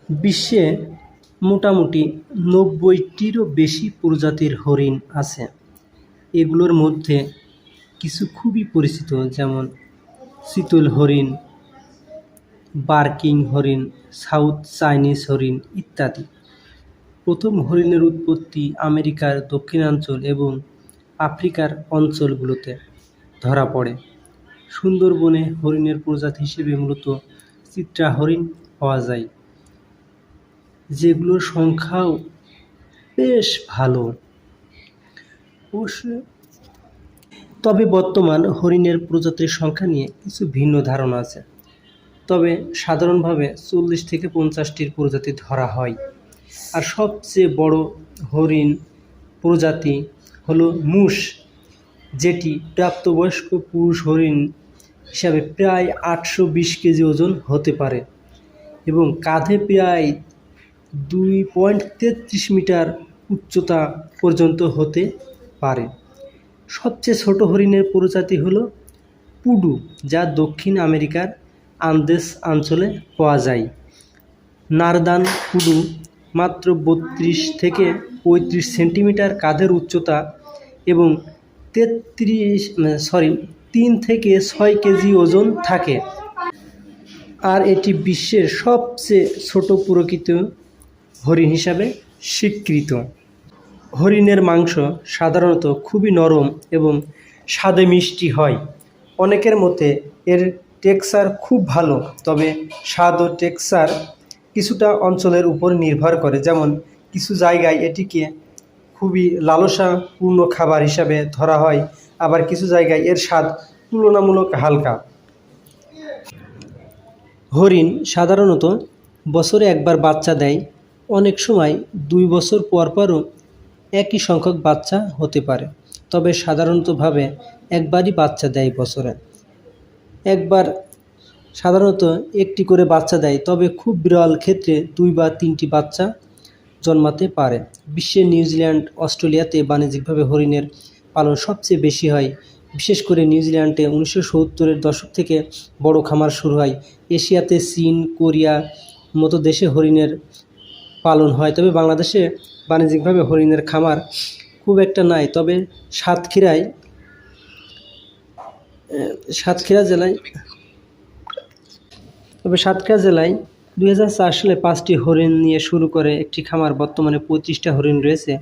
বিশ্বে মোটামুটি ৯০টিরও বেশি প্রজাতির হরিণ আছে। এগুলোর মধ্যে কিছু খুবই পরিচিত, যেমন চিতল হরিণ, বার্কিং হরিণ, সাউথ চাইনিজ হরিণ ইত্যাদি। প্রথম হরিণের উৎপত্তি আমেরিকার দক্ষিণাঞ্চল এবং আফ্রিকার অঞ্চলগুলোতে ধরা পড়ে। সুন্দরবনে হরিণের প্রজাতি হিসেবে মূলত চিত্রা হরিণ পাওয়া যায়, যেগুলোর সংখ্যাও বেশ ভালো। তবে বর্তমান হরিণের প্রজাতির সংখ্যা নিয়ে কিছু ভিন্ন ধারণা আছে। তবে সাধারণভাবে 40 থেকে 50টির প্রজাতি ধরা হয়। আর সবচেয়ে বড় হরিণ প্রজাতি হলো মুস, যেটি প্রাপ্তবয়স্ক পুরুষ হরিণ হিসাবে প্রায় 820 কেজি ওজন হতে পারে এবং কাঁধে প্রায় 2.33 মিটার উচ্চতা পর্যন্ত হতে পারে। সবচেয়ে ছোট হরিণের প্রজাতি হলো পুডু, যা দক্ষিণ আমেরিকার আন্দেস অঞ্চলে পাওয়া যায়। নারদান পুডু মাত্র 32 থেকে 35 সেন্টিমিটার কাঁধের উচ্চতা এবং 3 থেকে 6 কেজি ওজন থাকে। আর এটি বিশ্বের সবচেয়ে ছোট প্রকৃত হরিণ হিসাবে স্বীকৃত। হরিণের মাংস সাধারণত খুবই নরম এবং স্বাদে মিষ্টি হয়। অনেকের মতে এর টেক্সচার খুব ভালো, তবে স্বাদ ও টেক্সচার কিছুটা অঞ্চলের উপর নির্ভর করে। যেমন কিছু জায়গায় এটিকে খুবই লালসাপূর্ণ খাবার হিসাবে ধরা হয়, আবার কিছু জায়গায় এর স্বাদ তুলনামূলক হালকা। হরিণ সাধারণত বছরে একবার বাচ্চা দেয়, অনেক সময় 2 বছর পরও একই সংখ্যক বাচ্চা হতে পারে, তবে সাধারণতভাবে একবারই বাচ্চা দেয় বছরে একবার। সাধারণত একটি করে বাচ্চা দেয়, তবে খুব বিরল ক্ষেত্রে 2 বা 3টি বাচ্চা জন্মাতে পারে। বিশ্বের নিউজিল্যান্ড, অস্ট্রেলিয়াতে বাণিজ্যিকভাবে হরিণের পালন সবচেয়ে বেশি হয়। বিশেষ করে নিউজিল্যান্ডে 1970-এর দশক থেকে বড় খামার শুরু হয়। এশিয়াতে চীন, কোরিয়া মতো দেশে হরিণের পালন হয়, তবে বাংলাদেশে বাণিজ্যিকভাবে হরিণের খামার খুব একটা নাই। তবে সাতক্ষীরা জেলায় 2004 সালে 5টি হরিণ নিয়ে শুরু করে একটি খামার। বর্তমানে 25টা হরিণ রয়েছে।